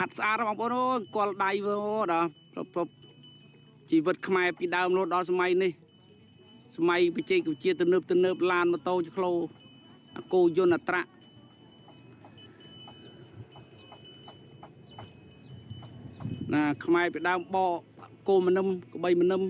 ขัดสะอาดบางคนกอลได้เวอร์ดอชีวิตขมายปีดาวโลดอสมัยนี่สมัยไปเจกับเชียตเนิบลานมาโตจะโคลโกยนตระนะขมายปีดาวบ่อโกมันนมก็ใบมันนม